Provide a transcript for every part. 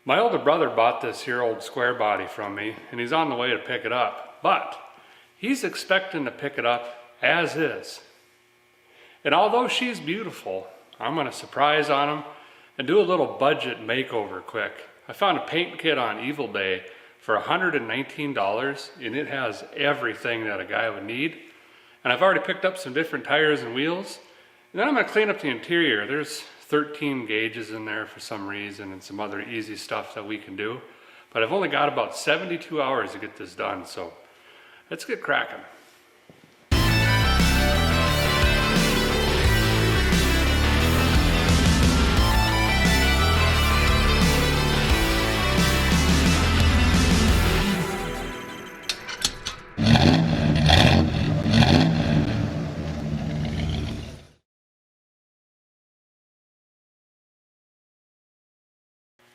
My older brother bought this here old square body from me, and he's on the way to pick it up, but he's expecting to pick it up as is. And although she's beautiful, I'm gonna surprise on him and do a little budget makeover quick. I found a paint kit on Evil Day for $119, and it has everything that a guy would need. And I've already picked up some different tires and wheels. And then I'm gonna clean up the interior. There's 13 gauges in there for some reason and some other easy stuff that we can do. But I've only got about 72 hours to get this done, so let's get cracking.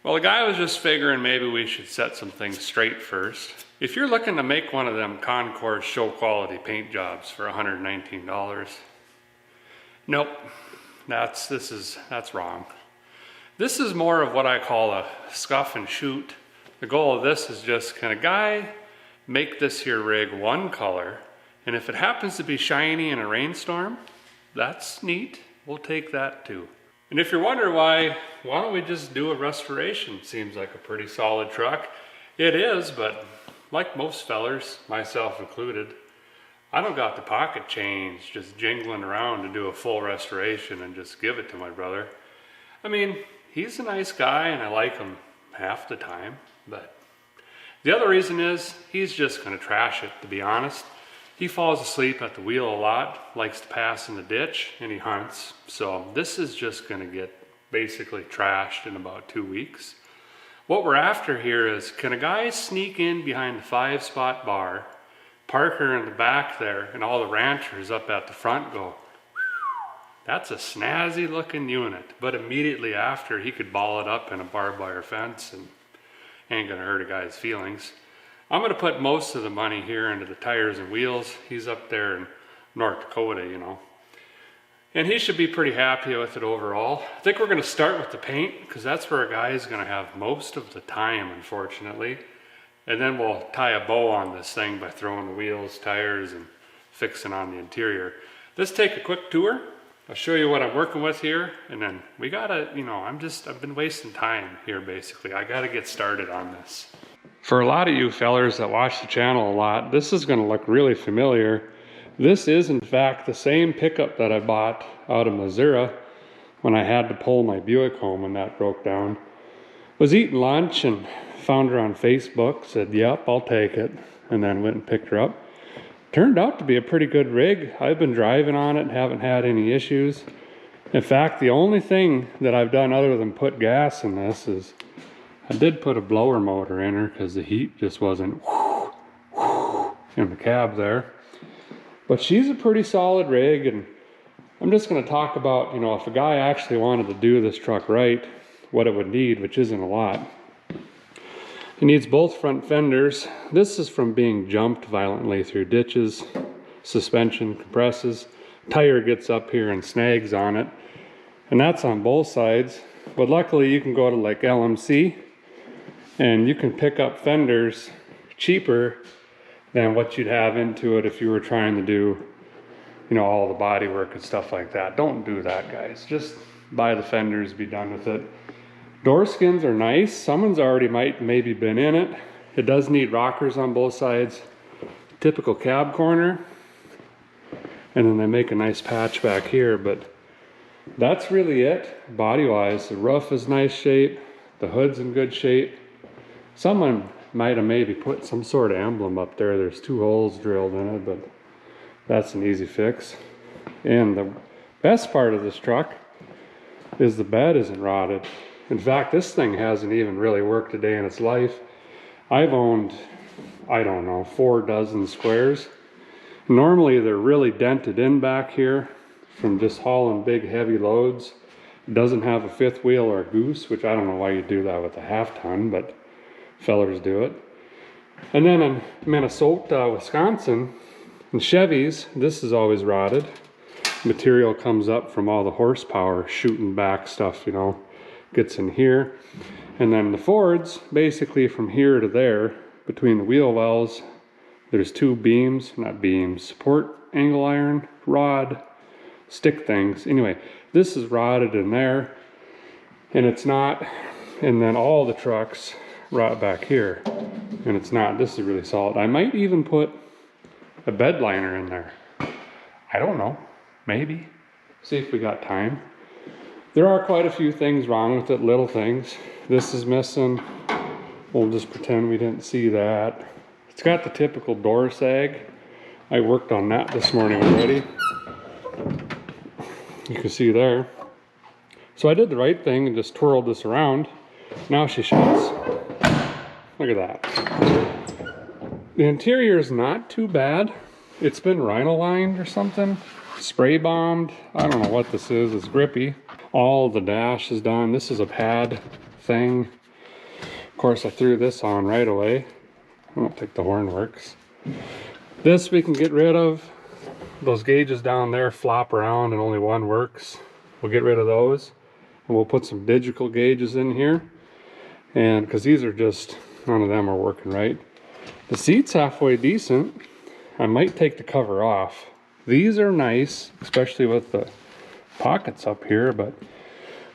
Well, the guy was just figuring maybe we should set some things straight first. If you're looking to make one of them Concours show quality paint jobs for $119, nope, that's wrong. This is more of what I call a scuff and shoot. The goal of this is just, can a guy make this here rig one color, and if it happens to be shiny in a rainstorm, that's neat, we'll take that too. And if you're wondering why don't we just do a restoration? Seems like a pretty solid truck. It is, but like most fellers, myself included, I don't got the pocket change just jingling around to do a full restoration and just give it to my brother. I mean, he's a nice guy and I like him half the time, but the other reason is he's just gonna trash it, to be honest. He falls asleep at the wheel a lot, likes to pass in the ditch, and he hunts. So this is just gonna get basically trashed in about 2 weeks. What we're after here is, can a guy sneak in behind the 5-spot bar, park her in the back there, and all the ranchers up at the front go, that's a snazzy looking unit. But immediately after, he could ball it up in a barbed wire fence and ain't gonna hurt a guy's feelings. I'm gonna put most of the money here into the tires and wheels. He's up there in North Dakota, you know. And he should be pretty happy with it overall. I think we're gonna start with the paint because that's where a guy is gonna have most of the time, unfortunately. And then we'll tie a bow on this thing by throwing the wheels, tires, and fixing on the interior. Let's take a quick tour. I'll show you what I'm working with here, and then we gotta, you know, I've been wasting time here basically. I gotta get started on this. For a lot of you fellers that watch the channel a lot, this is gonna look really familiar. This is in fact the same pickup that I bought out of Missouri when I had to pull my Buick home and that broke down. Was eating lunch and found her on Facebook, said, yep, I'll take it, and then went and picked her up. Turned out to be a pretty good rig. I've been driving on it, haven't had any issues. In fact, the only thing that I've done other than put gas in this is I did put a blower motor in her because the heat just wasn't in the cab there. But she's a pretty solid rig, and I'm just going to talk about, you know, if a guy actually wanted to do this truck right, what it would need, which isn't a lot. It needs both front fenders. This is from being jumped violently through ditches. Suspension compresses. Tire gets up here and snags on it. And that's on both sides. But luckily you can go to like LMC and you can pick up fenders cheaper than what you'd have into it if you were trying to do, you know, all the body work and stuff like that. Don't do that, guys. Just buy the fenders, be done with it. Door skins are nice. Someone's already maybe been in it. It does need rockers on both sides. Typical cab corner. And then they make a nice patch back here, but that's really it body-wise. The roof is nice shape. The hood's in good shape. Someone might have maybe put some sort of emblem up there. There's 2 holes drilled in it, but that's an easy fix. And the best part of this truck is the bed isn't rotted. In fact, this thing hasn't even really worked a day in its life. I've owned, I don't know, 4 dozen squares. Normally they're really dented in back here from just hauling big heavy loads. It doesn't have a 5th wheel or a goose, which I don't know why you do that with a 1/2 ton, but fellers do it. And then in Minnesota, Wisconsin, in Chevys, this is always rotted. Material comes up from all the horsepower shooting back stuff, you know, gets in here. And then the Fords, basically from here to there, between the wheel wells, there's two beams, not beams, support angle iron, rod, stick things. Anyway, this is rotted in there, and it's not, and then all the trucks rot back here, and it's not. This is really solid. I might even put a bed liner in there. I don't know, maybe. See if we got time. There are quite a few things wrong with it, little things. This is missing. We'll just pretend we didn't see that. It's got the typical door sag. I worked on that this morning already. You can see there. So I did the right thing and just twirled this around. Now she shuts. Look at that. The interior is not too bad. It's been rhino lined or something. Spray bombed. I don't know what this is. It's grippy. All the dash is done. This is a pad thing. Of course, I threw this on right away. I don't think the horn works. This we can get rid of. Those gauges down there flop around and only one works. We'll get rid of those. And we'll put some digital gauges in here. And because these are just, none of them are working right. The seat's halfway decent. I might take the cover off. These are nice, especially with the pockets up here, but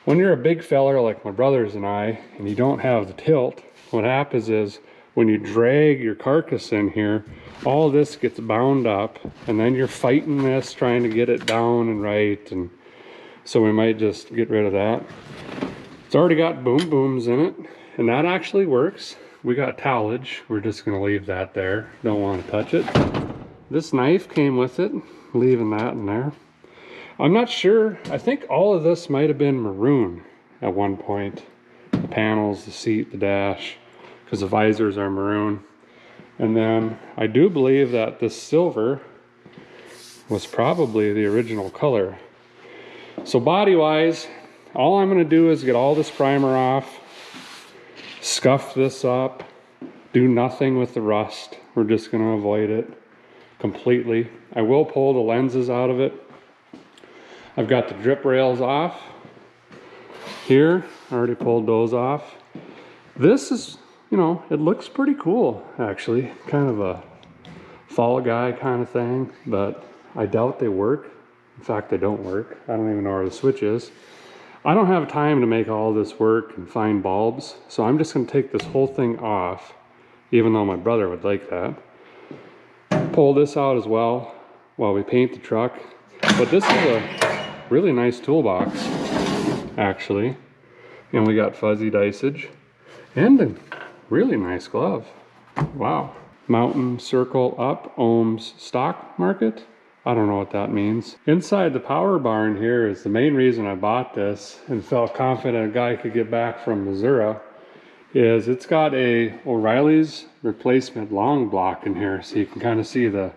when you're a big feller like my brothers and I, and you don't have the tilt, what happens is when you drag your carcass in here, all this gets bound up, and then you're fighting this, trying to get it down and right, and so we might just get rid of that. It's already got boom booms in it, and that actually works. We got towelage. We're just going to leave that there. Don't want to touch it. This knife came with it, leaving that in there. I'm not sure. I think all of this might have been maroon at one point. The panels, the seat, the dash, because the visors are maroon. And then I do believe that this silver was probably the original color. So body-wise, all I'm going to do is get all this primer off, scuff this up, do nothing with the rust. We're just going to avoid it completely. I will pull the lenses out of it. I've got the drip rails off here. I already pulled those off. This is, you know, it looks pretty cool actually. Kind of a Fall Guy kind of thing, but I doubt they work. In fact, they don't work. I don't even know where the switch is. I don't have time to make all this work and find bulbs, so I'm just going to take this whole thing off, even though my brother would like that. Pull this out as well while we paint the truck. But this is a really nice toolbox, actually. And we got fuzzy dicage and a really nice glove. Wow. Mountain Circle Up Ohms Stock Market. I don't know what that means. Inside the power barn here is the main reason I bought this and felt confident a guy could get back from Missouri, is it's got a O'Reilly's replacement long block in here, so you can kind of see the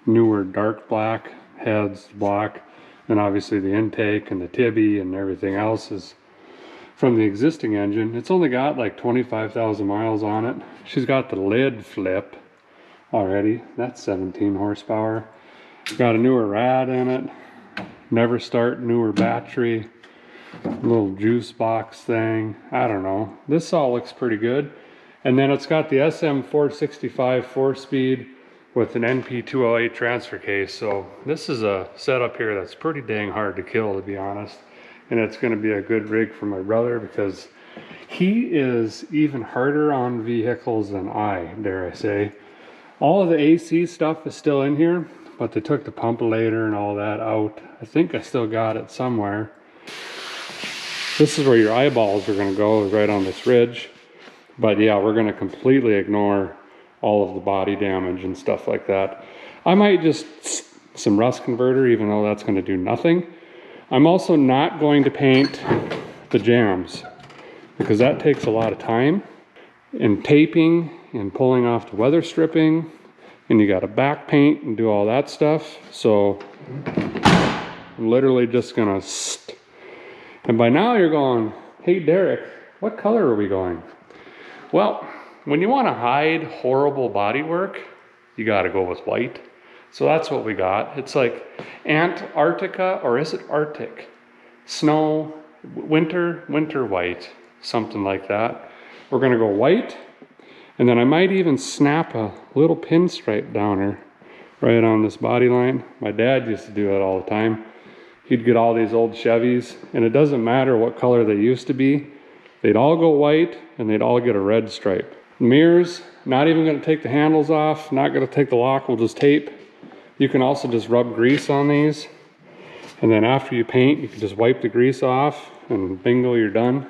newer dark black heads, block, and obviously the intake and the tibby and everything else is from the existing engine. It's only got like 25,000 miles on it. She's got the lid flip already. That's 17 horsepower. Got a newer rad in it. Never start, newer battery. Little juice box thing. I don't know. This all looks pretty good. And then it's got the SM465 4-speed with an NP208 transfer case. So this is a setup here that's pretty dang hard to kill, to be honest. And it's going to be a good rig for my brother because he is even harder on vehicles than I, dare I say. All of the AC stuff is still in here, but they took the pumpulator and all that out. I think I still got it somewhere. This is where your eyeballs are going to go, is right on this ridge. But yeah, we're going to completely ignore all of the body damage and stuff like that. I might just some rust converter, even though that's going to do nothing. I'm also not going to paint the jambs because that takes a lot of time and taping and pulling off the weather stripping, and you got to back paint and do all that stuff. So I'm literally just gonna and by now you're going, hey Derek, what color are we going? Well, when you want to hide horrible body work, you got to go with white. So that's what we got. It's like Antarctica, or is it Arctic? Snow, winter white. something like that. We're gonna go white, and then I might even snap a little pinstripe down here right on this body line. My dad used to do that all the time. He'd get all these old Chevys, and it doesn't matter what color they used to be. They'd all go white, and they'd all get a red stripe. Mirrors, not even gonna take the handles off, not gonna take the lock, we'll just tape. You can also just rub grease on these. And then after you paint, you can just wipe the grease off, and bingo, you're done.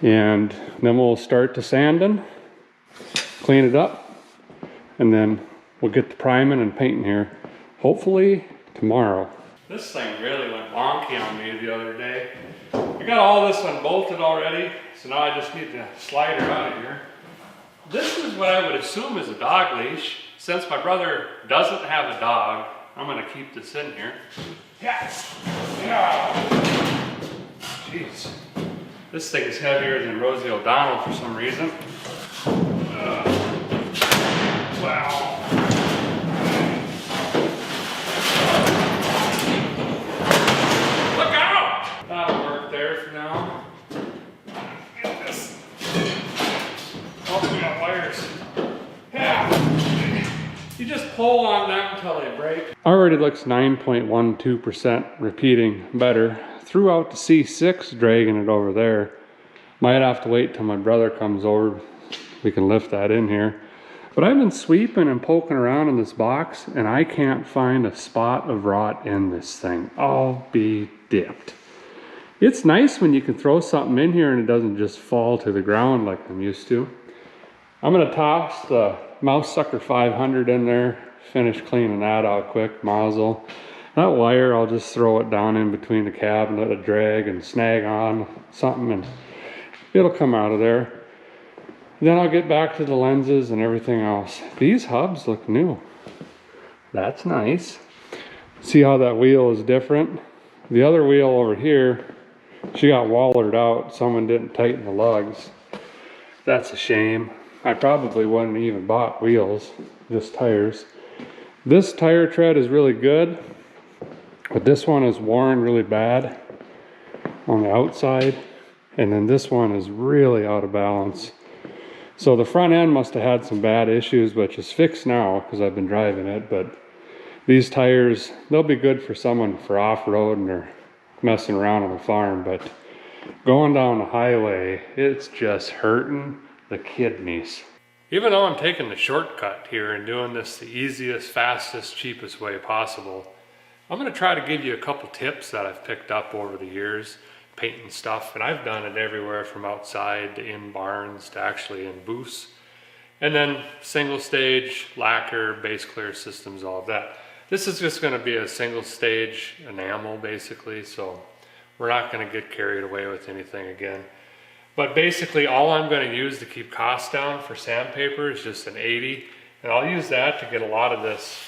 And then we'll start to sanding, clean it up, and then we'll get the priming and painting here, hopefully tomorrow. This thing really went wonky on me the other day. I got all this one bolted already, so now I just need to slide her out of here. This is what I would assume is a dog leash. Since my brother doesn't have a dog, I'm gonna keep this in here. Yeah. Jeez. This thing is heavier than Rosie O'Donnell for some reason. Wow. Look out! That'll work there for now. Get this. Oh, we got wires. Yeah. You just pull on them until they break. Already looks 9.12% repeating better. Threw out the C6, dragging it over there. Might have to wait till my brother comes over. We can lift that in here. But I've been sweeping and poking around in this box, and I can't find a spot of rot in this thing. I'll be dipped. It's nice when you can throw something in here and it doesn't just fall to the ground like I'm used to. I'm gonna toss the Mouse Sucker 500 in there, finish cleaning that out quick, nozzle. That wire, I'll just throw it down in between the cab and let it drag and snag on something, and it'll come out of there. Then I'll get back to the lenses and everything else. These hubs look new. That's nice. See how that wheel is different? The other wheel over here, she got wallered out. Someone didn't tighten the lugs. That's a shame. I probably wouldn't even bought wheels, just tires. This tire tread is really good, but this one is worn really bad on the outside, and then this one is really out of balance. So the front end must have had some bad issues, which is fixed now because I've been driving it, but these tires, they'll be good for someone for off-roading or messing around on the farm, but going down the highway, it's just hurting the kidneys. Even though I'm taking the shortcut here and doing this the easiest, fastest, cheapest way possible, I'm going to try to give you a couple tips that I've picked up over the years painting stuff, and I've done it everywhere from outside to in barns to actually in booths, and then single stage, lacquer, base clear systems, all of that. This is just going to be a single stage enamel basically, so we're not going to get carried away with anything again. But basically all I'm going to use to keep costs down for sandpaper is just an 80, and I'll use that to get a lot of this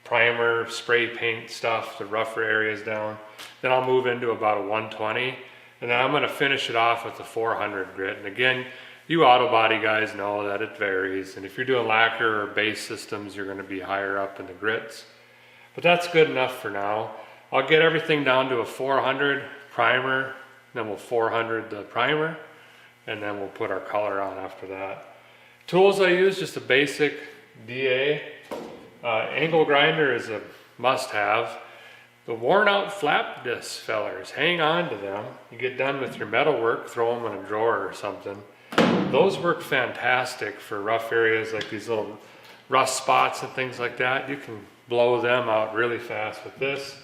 primer, spray paint stuff, the rougher areas down. Then I'll move into about a 120, and then I'm going to finish it off with a 400 grit. And again, you auto body guys know that it varies, and if you're doing lacquer or base systems, you're going to be higher up in the grits. But that's good enough for now. I'll get everything down to a 400 primer, then we'll 400 the primer, and then we'll put our color on after that. Tools I use, just a basic DA. Angle grinder is a must-have. The worn out flap disc fellers, hang on to them. You get done with your metal work, throw them in a drawer or something. Those work fantastic for rough areas like these little rust spots and things like that. You can blow them out really fast with this.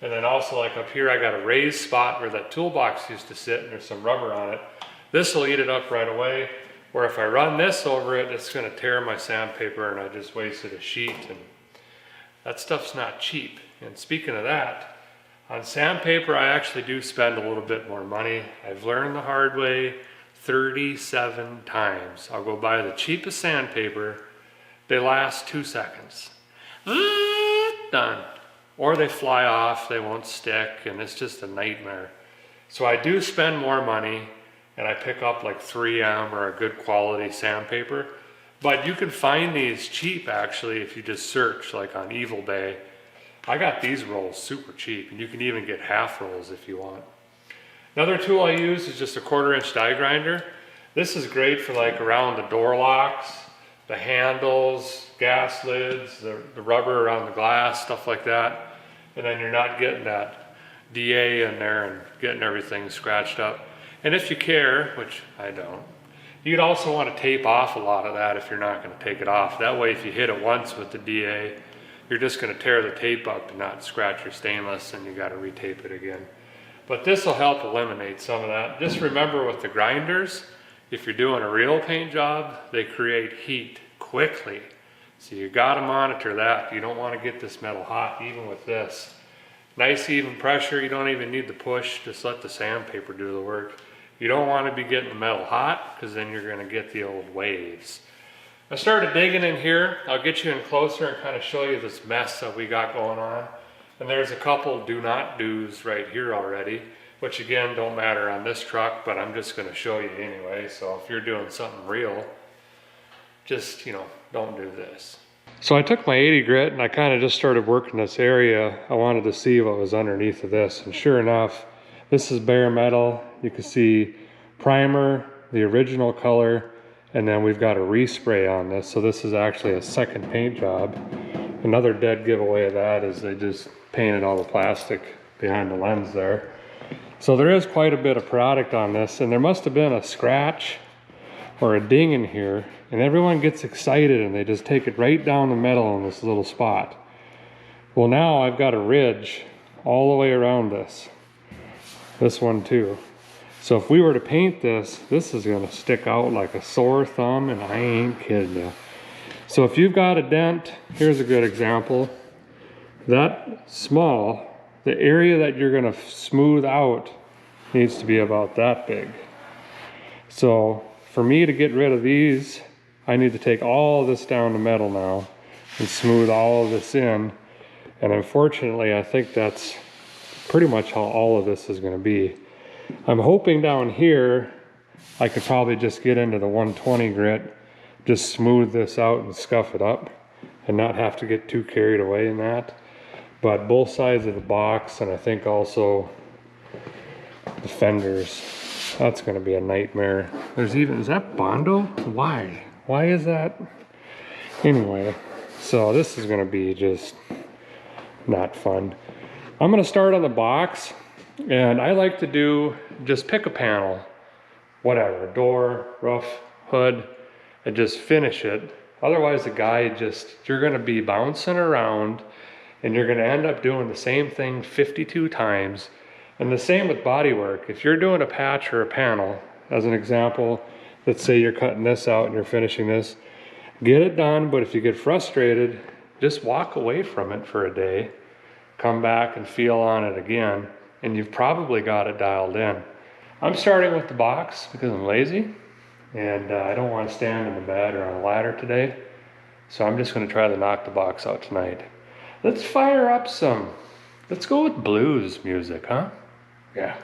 And then also like up here, I got a raised spot where that toolbox used to sit and there's some rubber on it. This will eat it up right away. Or if I run this over it, it's gonna tear my sandpaper and I just wasted a sheet, and that stuff's not cheap. And speaking of that, on sandpaper, I actually do spend a little bit more money. I've learned the hard way 37 times. I'll go buy the cheapest sandpaper. They last 2 seconds. Done. Or they fly off, they won't stick, and it's just a nightmare. So I do spend more money, and I pick up like 3M or a good quality sandpaper. But you can find these cheap actually if you just search like on Evil Bay. I got these rolls super cheap, and you can even get half rolls if you want. Another tool I use is just a 1/4" die grinder. This is great for like around the door locks, the handles, gas lids, the rubber around the glass, stuff like that. And then you're not getting that DA in there and getting everything scratched up. And if you care, which I don't, you'd also want to tape off a lot of that if you're not going to take it off. That way if you hit it once with the DA, you're just going to tear the tape up and not scratch your stainless, and you got to retape it again. But this will help eliminate some of that. Just remember with the grinders, if you're doing a real paint job, they create heat quickly. So you got to monitor that. You don't want to get this metal hot even with this. Nice even pressure, you don't even need to push, just let the sandpaper do the work. You don't want to be getting the metal hot because then you're going to get the old waves. I started digging in here. I'll get you in closer and kind of show you this mess that we got going on. And there's a couple do not do's right here already, which again don't matter on this truck, but I'm just going to show you anyway. So if you're doing something real, just, you know, don't do this. So I took my 80 grit and I kind of just started working this area. I wanted to see what was underneath of this, and sure enough, this is bare metal. You can see primer, the original color, and then we've got a respray on this. So this is actually a second paint job. Another dead giveaway of that is they just painted all the plastic behind the lens there. So there is quite a bit of product on this, and there must have been a scratch or a ding in here, and everyone gets excited and they just take it right down the metal in this little spot. Well, now I've got a ridge all the way around this one too. So if we were to paint this, this is going to stick out like a sore thumb, and I ain't kidding you. So if you've got a dent, here's a good example. That small, the area that you're going to smooth out needs to be about that big. So for me to get rid of these, I need to take all this down to metal now and smooth all of this in. And unfortunately, I think that's pretty much how all of this is going to be. I'm hoping down here, I could probably just get into the 120 grit, just smooth this out and scuff it up and not have to get too carried away in that. But both sides of the box, and I think also the fenders, that's going to be a nightmare. There's even, is that Bondo? Why? Why is that? Anyway, so this is going to be just not fun. I'm going to start on the box, and I like to do, just pick a panel, whatever, door, roof, hood, and just finish it. Otherwise the guy just, you're going to be bouncing around and you're going to end up doing the same thing 52 times. And the same with body work. If you're doing a patch or a panel, as an example, let's say you're cutting this out and you're finishing this, get it done, but if you get frustrated, just walk away from it for a day, come back and feel on it again, and you've probably got it dialed in. I'm starting with the box because I'm lazy, and I don't want to stand in the bed or on a ladder today, so I'm just going to try to knock the box out tonight. Let's fire up some, let's go with blues music, huh? Yeah.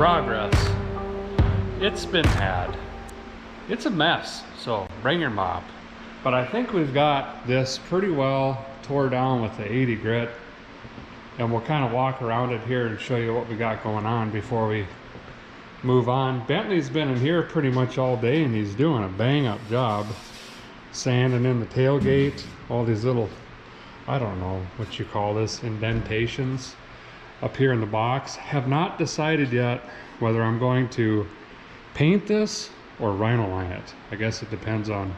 progress. It's been had. It's a mess, so bring your mop. But I think we've got this pretty well tore down with the 80 grit. And we'll kind of walk around it here and show you what we got going on before we move on. Bentley's been in here pretty much all day and he's doing a bang up job. Sanding in the tailgate, all these little, I don't know what you call this, indentations up here in the box. Have not decided yet whether I'm going to paint this or rhino line it. I guess it depends on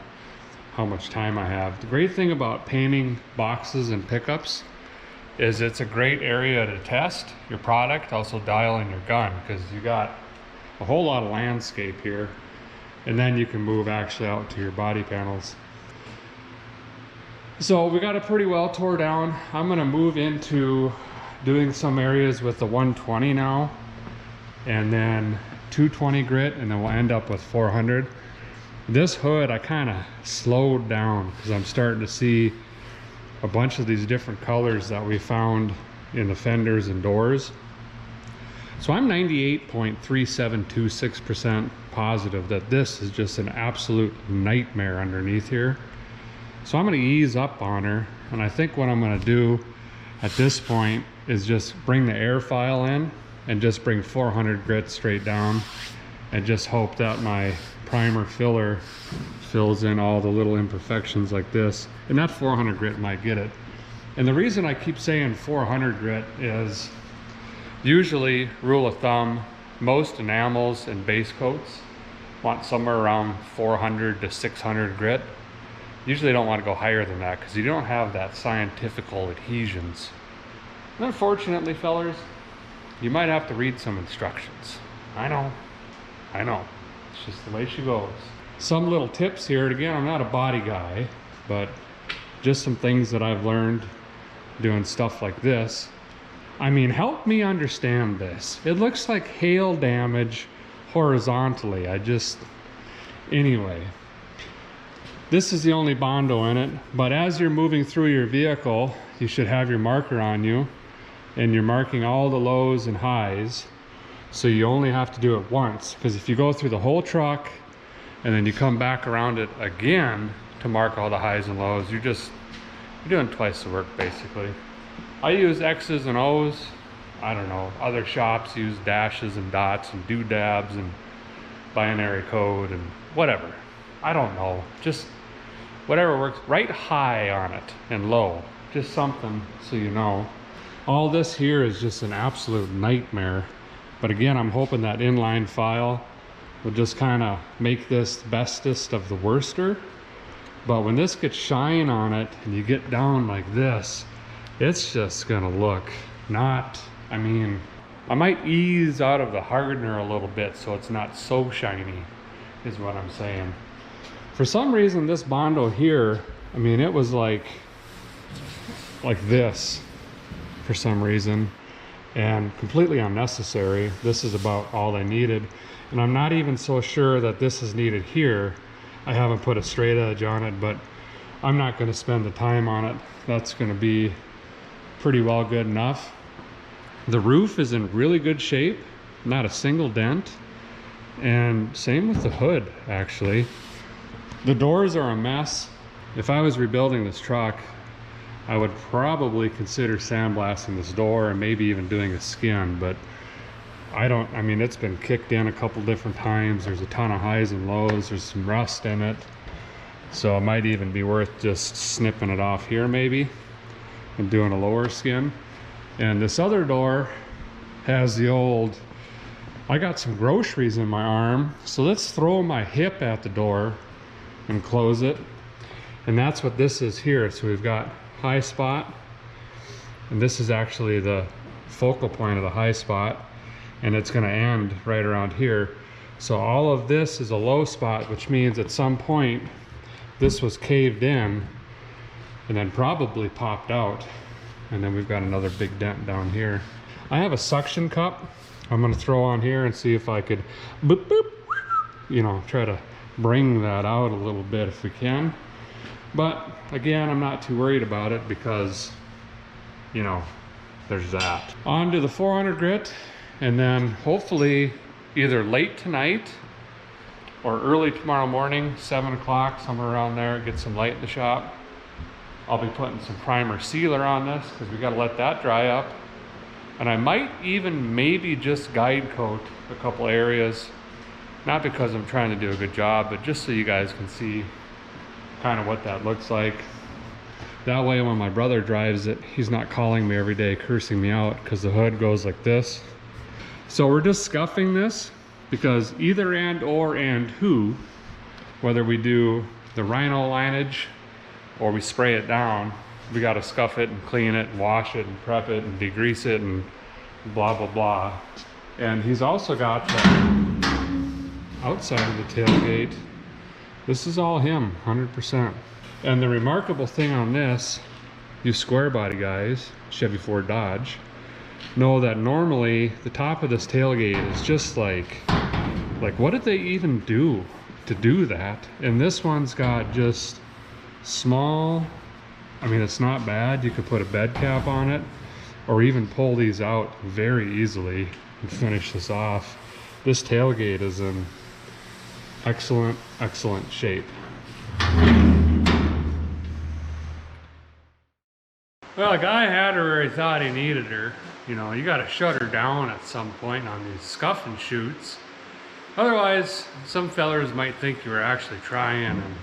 how much time I have. The great thing about painting boxes and pickups is it's a great area to test your product, also dial in your gun, because you got a whole lot of landscape here, and then you can move actually out to your body panels. So we got it pretty well tore down. I'm gonna move into doing some areas with the 120 now, and then 220 grit, and then we'll end up with 400. This hood I kind of slowed down because I'm starting to see a bunch of these different colors that we found in the fenders and doors. So I'm 98.3726% positive that this is just an absolute nightmare underneath here. So I'm going to ease up on her, and I think what I'm going to do at this point is just bring the air file in and just bring 400 grit straight down and just hope that my primer filler fills in all the little imperfections like this, and that 400 grit might get it. And the reason I keep saying 400 grit is usually, rule of thumb, most enamels and base coats want somewhere around 400 to 600 grit. Usually don't want to go higher than that because you don't have that scientifical adhesions. And unfortunately, fellers, you might have to read some instructions. I know. It's just the way she goes. Some little tips here. Again, I'm not a body guy, but just some things that I've learned doing stuff like this. I mean, help me understand this. It looks like hail damage horizontally. Anyway. This is the only Bondo in it, but as you're moving through your vehicle, you should have your marker on you, and you're marking all the lows and highs. So you only have to do it once, because if you go through the whole truck and then you come back around it again to mark all the highs and lows, you're doing twice the work basically. I use X's and O's. I don't know, other shops use dashes and dots and doodads and binary code and whatever. I don't know, just whatever works. Write high on it and low, just something so you know. All this here is just an absolute nightmare. But again, I'm hoping that inline file will just kind of make this bestest of the worster. But when this gets shine on it and you get down like this, it's just gonna look I might ease out of the hardener a little bit so it's not so shiny, is what I'm saying. For some reason, this Bondo here, it was like this for some reason, and completely unnecessary. This is about all I needed, and I'm not even so sure that this is needed here. I haven't put a straight edge on it, but I'm not going to spend the time on it. That's going to be pretty well good enough. The roof is in really good shape, not a single dent, and same with the hood actually. The doors are a mess. If I was rebuilding this truck, I would probably consider sandblasting this door and maybe even doing a skin, but it's been kicked in a couple different times. There's a ton of highs and lows. There's some rust in it. So it might even be worth just snipping it off here maybe and doing a lower skin. And this other door has the old, I got some groceries in my arm, so let's throw my hip at the door and close it. And that's what this is here. So we've got high spot, and this is actually the focal point of the high spot, and it's going to end right around here. So all of this is a low spot, which means at some point this was caved in and then probably popped out, and then we've got another big dent down here. I have a suction cup I'm going to throw on here and see if I could boop, boop, try to bring that out a little bit if we can. But again, I'm not too worried about it because there's that. On to the 400 grit, And then hopefully either late tonight or early tomorrow morning, 7 o'clock, somewhere around there, get some light in the shop. I'll be putting some primer sealer on this because we got to let that dry up. And I might even maybe just guide coat a couple areas, not because I'm trying to do a good job, but just so you guys can see kind of what that looks like. That way when my brother drives it, he's not calling me every day cursing me out because the hood goes like this. So we're just scuffing this because either and who, whether we do the rhino lineage or we spray it down, we got to scuff it and clean it and wash it and prep it and degrease it and blah blah blah. And he's also got the outside of the tailgate. This is all him, 100%. And the remarkable thing on this, you square body guys, Chevy, Ford, Dodge, know that normally the top of this tailgate is just like what did they even do to do that? And this one's got just small, I mean, it's not bad. You could put a bed cap on it or even pull these out very easily and finish this off. This tailgate is in excellent, excellent shape. Well, the guy had her where he thought he needed her. You know, you got to shut her down at some point on these scuff and shoots. Otherwise, some fellers might think you were actually trying, and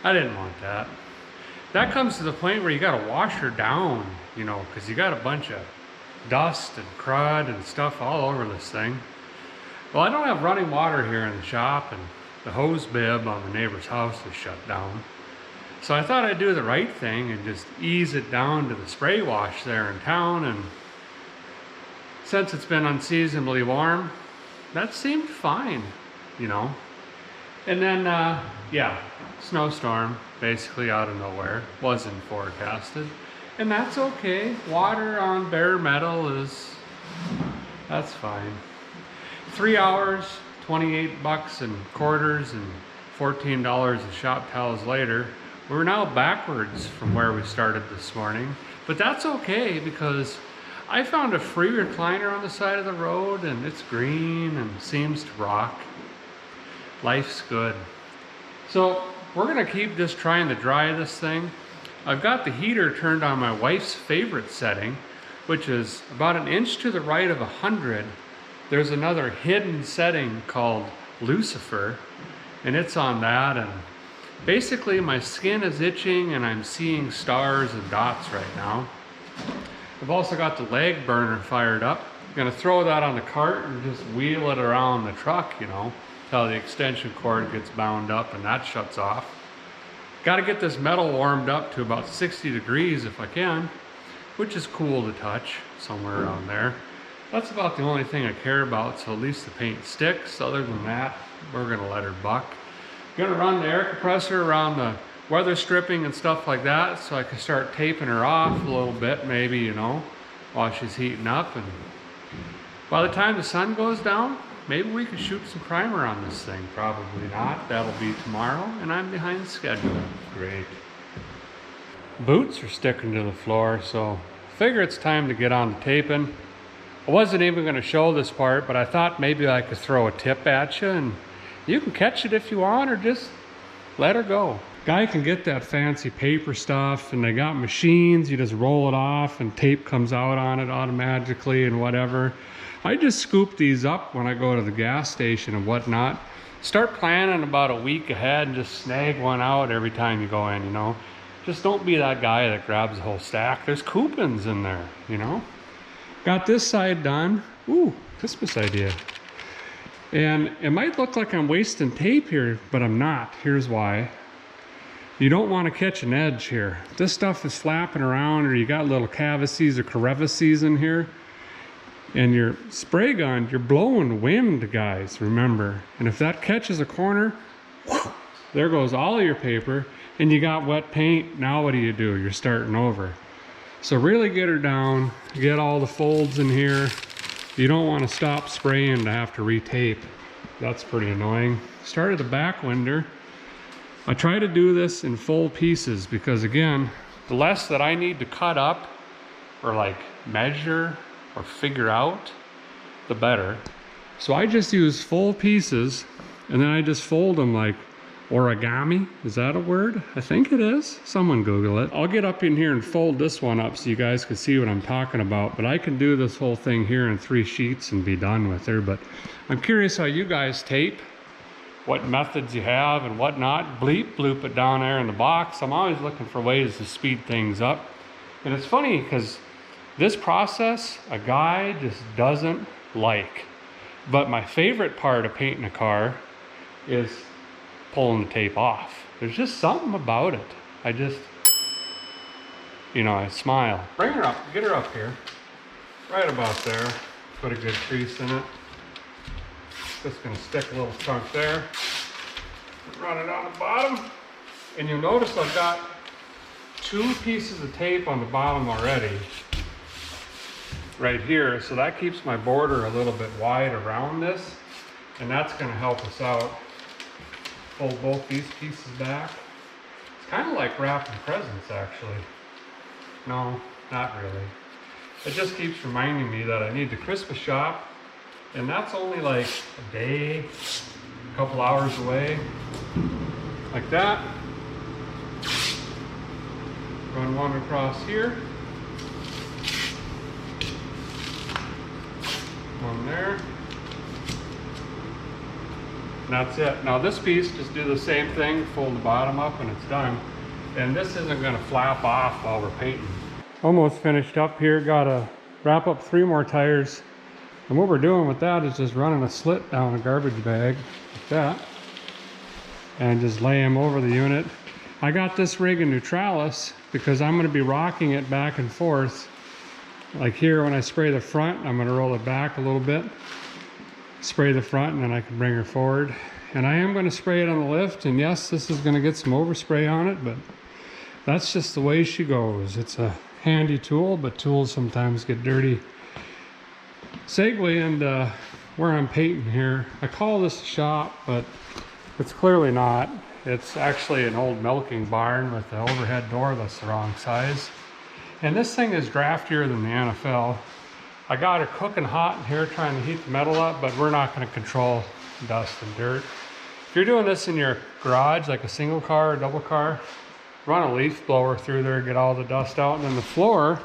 I didn't want that. That comes to the point where you got to wash her down, you know, because you got a bunch of dust and crud and stuff all over this thing. Well, I don't have running water here in the shop, and the hose bib on the neighbor's house is shut down. So I thought I'd do the right thing and just ease it down to the spray wash there in town, and since it's been unseasonably warm, that seemed fine, you know. And then, yeah, snowstorm, basically out of nowhere, wasn't forecasted. And that's okay, water on bare metal that's fine. 3 hours, 28 bucks in quarters and $14 in shop towels later, we're now backwards from where we started this morning, but that's okay because I found a free recliner on the side of the road and it's green and seems to rock. Life's good. So we're gonna keep just trying to dry this thing. I've got the heater turned on my wife's favorite setting, which is about an inch to the right of 100. There's another hidden setting called Lucifer, and it's on that, and basically my skin is itching and I'm seeing stars and dots right now. I've also got the leg burner fired up. I'm gonna throw that on the cart and just wheel it around the truck, you know, until the extension cord gets bound up and that shuts off. Gotta get this metal warmed up to about 60 degrees if I can, which is cool to touch, somewhere around there. That's about the only thing I care about, so at least the paint sticks. Other than that, we're gonna let her buck. Gonna run the air compressor around the weather stripping and stuff like that so I can start taping her off a little bit, maybe, you know, while she's heating up. And by the time the sun goes down, maybe we can shoot some primer on this thing. Probably not. That'll be tomorrow, and I'm behind schedule. Great. Boots are sticking to the floor, so I figure it's time to get on the taping. I wasn't even going to show this part, but I thought maybe I could throw a tip at you, and you can catch it if you want, or just let her go. Guy can get that fancy paper stuff, and they got machines. You just roll it off and tape comes out on it automatically and whatever. I just scoop these up when I go to the gas station and whatnot. Start planning about a week ahead and just snag one out every time you go in, you know. Just don't be that guy that grabs the whole stack. There's coupons in there, you know. Got this side done. Ooh, Christmas idea. And it might look like I'm wasting tape here, but I'm not. Here's why. You don't want to catch an edge here. This stuff is flapping around, or you got little cavities or crevices in here. And your spray gun, you're blowing wind, guys, remember. And if that catches a corner, whoosh, there goes all your paper, and you got wet paint. Now what do? You're starting over. So really get her down, get all the folds in here. You don't want to stop spraying to have to retape. That's pretty annoying. Started the back winder. I try to do this in full pieces because, again, the less that I need to cut up or like measure or figure out, the better. So I just use full pieces and then I just fold them like origami. Is that a word? I think it is. Someone Google it. I'll get up in here and fold this one up so you guys can see what I'm talking about, but I can do this whole thing here in 3 sheets and be done with her. But I'm curious how you guys tape, what methods you have and whatnot. Bloop it down there in the box. I'm always looking for ways to speed things up. And it's funny because this process, a guy just doesn't like. But my favorite part of painting a car is pulling the tape off. There's just something about it. I just, you know, I smile. Bring her up, get her up here. Right about there. Put a good crease in it. Just gonna stick a little chunk there. Run it on the bottom. And you'll notice I've got 2 pieces of tape on the bottom already. Right here, so that keeps my border a little bit wide around this. And that's gonna help us out. Fold both these pieces back. It's kind of like wrapping presents, actually. No, not really. It just keeps reminding me that I need to Christmas shop, and that's only like a day, a couple hours away. Like that. Run one across here. One there. That's it. Now this piece, just do the same thing, fold the bottom up when it's done. And this isn't gonna flap off while we're painting. Almost finished up here, gotta wrap up 3 more tires. And what we're doing with that is just running a slit down a garbage bag, like that. And just lay them over the unit. I got this rig in neutralis because I'm gonna be rocking it back and forth. Like here, when I spray the front, I'm gonna roll it back a little bit. Spray the front and then I can bring her forward. And I am going to spray it on the lift, and yes, this is going to get some overspray on it, but that's just the way she goes. It's a handy tool, but tools sometimes get dirty. Segue into where I'm painting here. I call this a shop, but it's clearly not. It's actually an old milking barn with the overhead door that's the wrong size. And this thing is draftier than the NFL. I got her cooking hot in here trying to heat the metal up, but we're not going to control dust and dirt. If you're doing this in your garage, like a single car or double car, run a leaf blower through there, get all the dust out. And then the floor,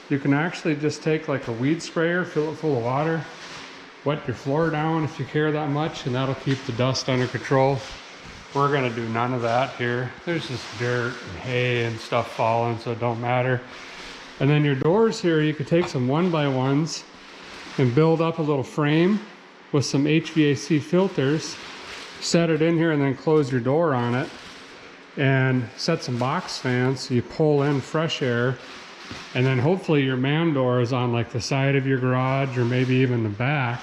you can actually just take like a weed sprayer, fill it full of water, wet your floor down if you care that much, and that'll keep the dust under control. We're going to do none of that here. There's just dirt and hay and stuff falling, so it don't matter. And then your doors here, you could take some 1x1s and build up a little frame with some HVAC filters, set it in here and then close your door on it, and set some box fans so you pull in fresh air. And then hopefully your man door is on like the side of your garage or maybe even the back.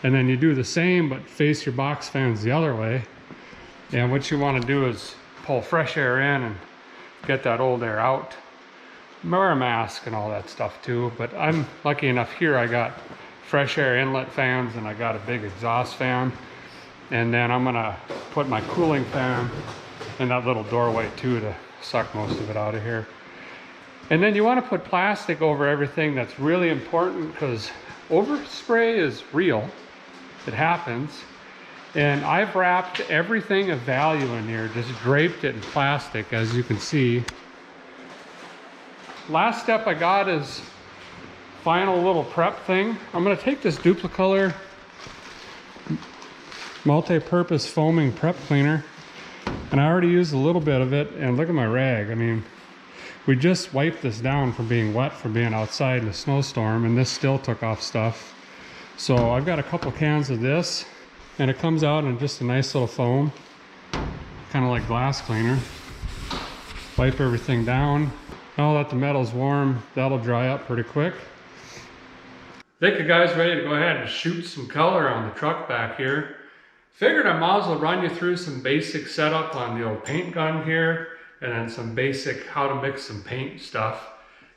And then you do the same but face your box fans the other way. And what you want to do is pull fresh air in and get that old air out. Wear a mask and all that stuff too, but I'm lucky enough here I got fresh air inlet fans and I got a big exhaust fan, and then I'm gonna put my cooling fan in that little doorway too to suck most of it out of here. And then you want to put plastic over everything. That's really important because overspray is real. It happens. And I've wrapped everything of value in here, just draped it in plastic, as you can see. Last step I got is final little prep thing. I'm going to take this Duplicolor multi-purpose foaming prep cleaner, and I already used a little bit of it, and look at my rag. I mean, we just wiped this down from being wet from being outside in a snowstorm, and this still took off stuff. So I've got a couple cans of this, and it comes out in just a nice little foam, kind of like glass cleaner. Wipe everything down. Now that the metal's warm, that'll dry up pretty quick. I think the guy's ready to go ahead and shoot some color on the truck back here. Figured I might as well run you through some basic setup on the old paint gun here, and then some basic how to mix some paint stuff.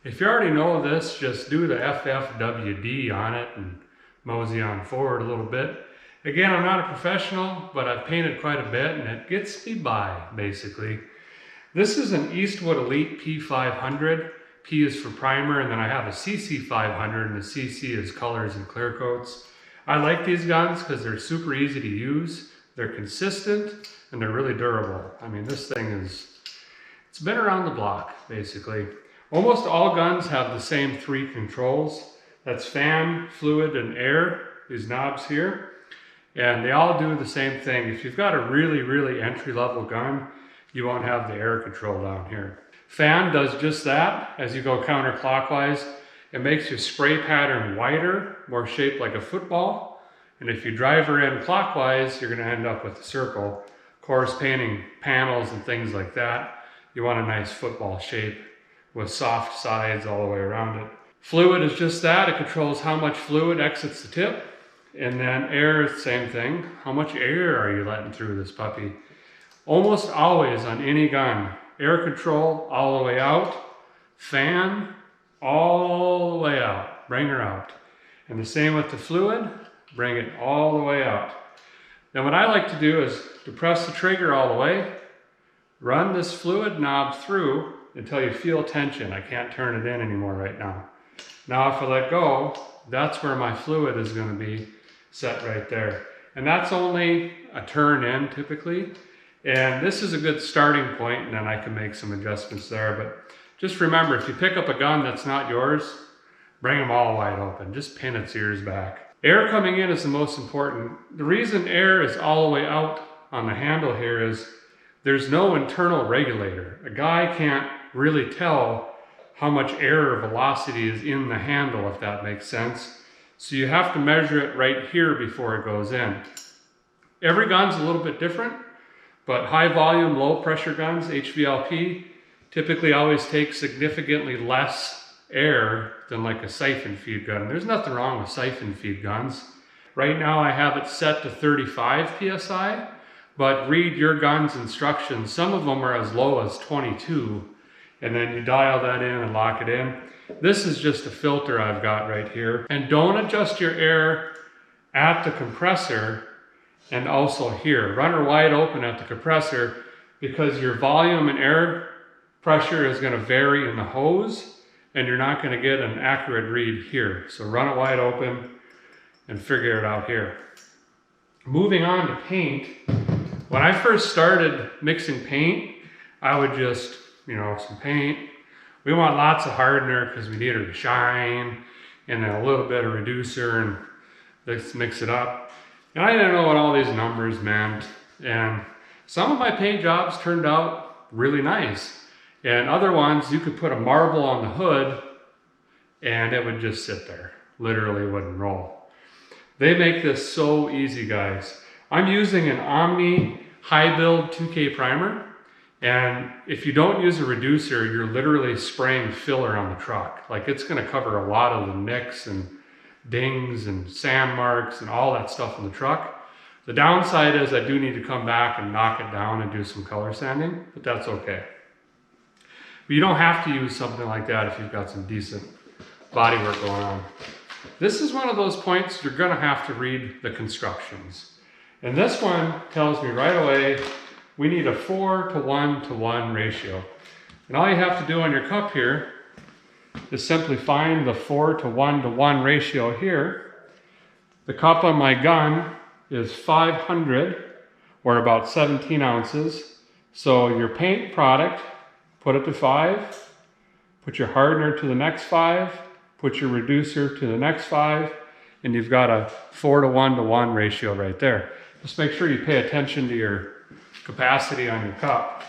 If you already know this, just do the FFWD on it and mosey on forward a little bit. Again, I'm not a professional, but I've painted quite a bit and it gets me by, basically. This is an Eastwood Elite P500. P is for primer, and then I have a CC 500, and the CC is colors and clear coats. I like these guns because they're super easy to use, they're consistent, and they're really durable. I mean, this thing it's been around the block, basically. Almost all guns have the same 3 controls. That's fan, fluid, and air, these knobs here. And they all do the same thing. If you've got a really, really entry-level gun, you won't have the air control down here. Fan does just that. As you go counterclockwise, it makes your spray pattern wider, more shaped like a football. And if you drive her in clockwise, you're gonna end up with a circle. Of course, painting panels and things like that, you want a nice football shape with soft sides all the way around it. Fluid is just that. It controls how much fluid exits the tip. And then air is the same thing. How much air are you letting through this puppy? Almost always on any gun, air control all the way out, fan all the way out, bring her out. And the same with the fluid, bring it all the way out. Then what I like to do is to press the trigger all the way, run this fluid knob through until you feel tension. I can't turn it in anymore right now. Now if I let go, that's where my fluid is going to be set right there. And that's only a turn in typically. And this is a good starting point, and then I can make some adjustments there. But just remember, if you pick up a gun that's not yours, bring them all wide open. Just pin its ears back. Air coming in is the most important. The reason air is all the way out on the handle here is there's no internal regulator. A guy can't really tell how much air or velocity is in the handle, if that makes sense. So you have to measure it right here before it goes in. Every gun's a little bit different, but high volume, low pressure guns, HVLP, typically always take significantly less air than like a siphon feed gun. There's nothing wrong with siphon feed guns. Right now I have it set to 35 PSI, but read your gun's instructions. Some of them are as low as 22, and then you dial that in and lock it in. This is just a filter I've got right here. And don't adjust your air at the compressor and also here. Run her wide open at the compressor because your volume and air pressure is going to vary in the hose and you're not going to get an accurate read here. So run it wide open and figure it out here. Moving on to paint. When I first started mixing paint, I would just, some paint. We want lots of hardener because we need her to shine, and then a little bit of reducer, and let's mix it up. And I didn't know what all these numbers meant. And some of my paint jobs turned out really nice. And other ones, you could put a marble on the hood and it would just sit there. Literally wouldn't roll. They make this so easy, guys. I'm using an Omni high build 2K primer. And if you don't use a reducer, you're literally spraying filler on the truck. Like, it's going to cover a lot of the nicks and dings and sand marks and all that stuff on the truck. The downside is I do need to come back and knock it down and do some color sanding, but that's okay. But you don't have to use something like that if you've got some decent body work going on. This is one of those points you're going to have to read the constructions. And this one tells me right away we need a 4:1:1 ratio. And all you have to do on your cup here is simply find the 4:1:1 ratio here. The cup on my gun is 500, or about 17 ounces. So your paint product, put it to 5, put your hardener to the next 5, put your reducer to the next 5, and you've got a 4:1:1 ratio right there. Just make sure you pay attention to your capacity on your cup.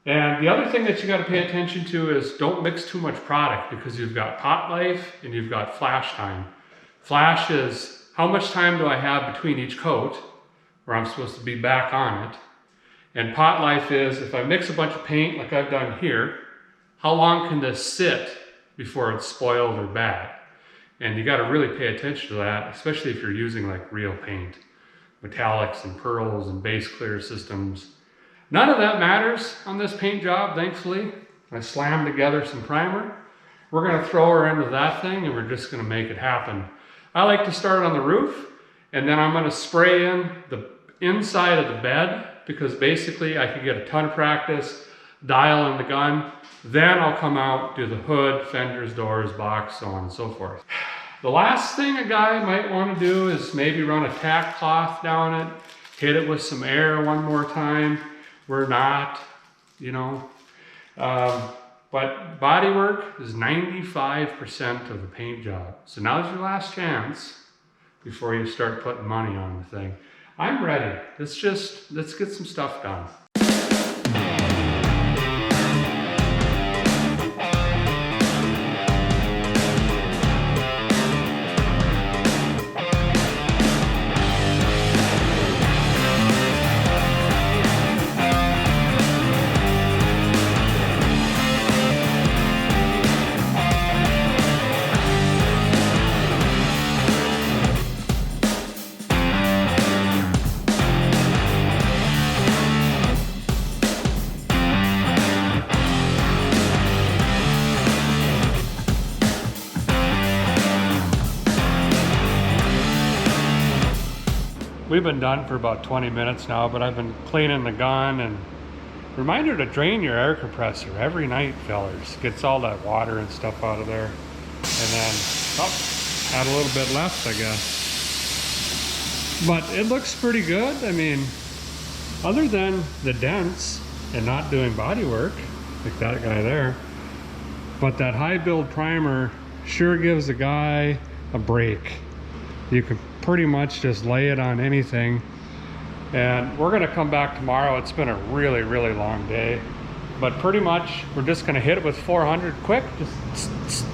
And the other thing that you got to pay attention to is don't mix too much product, because you've got pot life and you've got flash time. Flash is how much time do I have between each coat where I'm supposed to be back on it. And pot life is if I mix a bunch of paint like I've done here, how long can this sit before it's spoiled or bad? And you got to really pay attention to that, especially if you're using like real paint. Metallics and pearls and base clear systems. None of that matters on this paint job, thankfully. I slammed together some primer. We're going to throw her into that thing and we're just going to make it happen. I like to start on the roof, and then I'm going to spray in the inside of the bed, because basically I could get a ton of practice, dial in the gun, Then I'll come out, do the hood, fenders, doors, box, so on and so forth. The last thing a guy might want to do is maybe run a tack cloth down it, hit it with some air one more time. We're not, you know. But body work is 95% of the paint job. So now's your last chance before you start putting money on the thing. I'm ready. Let's get some stuff done. We've been done for about 20 minutes now, but I've been cleaning the gun, and reminder to drain your air compressor every night, fellers. Gets all that water and stuff out of there. And then, had a little bit left, I guess. But it looks pretty good. I mean, other than the dents and not doing body work, like that guy there, but that high build primer sure gives the guy a break. You can pretty much just lay it on anything. And we're gonna come back tomorrow. It's been a really, really long day. But pretty much, we're just gonna hit it with 400 quick, just a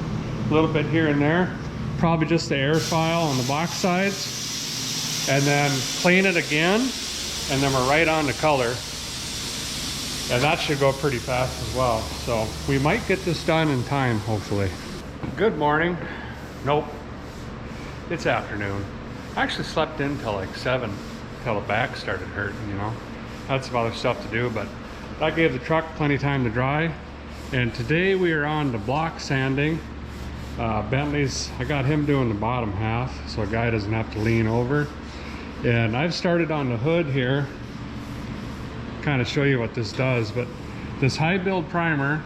little bit here and there. Probably just the air file on the box sides. And then clean it again, and then we're right on the color. And that should go pretty fast as well. So we might get this done in time, hopefully. Good morning. Nope. It's afternoon. I actually slept in till like 7, till the back started hurting, you know. Had some other stuff to do, but that gave the truck plenty of time to dry. And today we are on to block sanding. Bentley's, I got him doing the bottom half, so a guy doesn't have to lean over. And I've started on the hood here, kind of show you what this does, but this high build primer,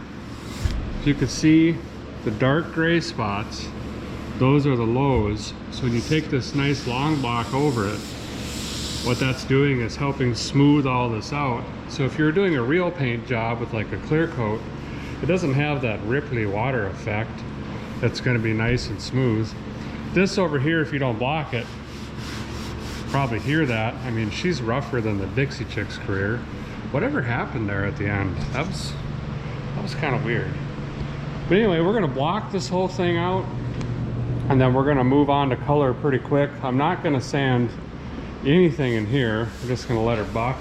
you can see the dark gray spots. Those are the lows. So when you take this nice long block over it, what that's doing is helping smooth all this out. So if you're doing a real paint job with like a clear coat, it doesn't have that ripply water effect. It's going to be nice and smooth. This over here, if you don't block it, probably hear that. I mean, she's rougher than the Dixie Chick's career. Whatever happened there at the end? That was kind of weird. But anyway, we're going to block this whole thing out. And then we're gonna move on to color pretty quick. I'm not gonna sand anything in here. I'm just gonna let her buck.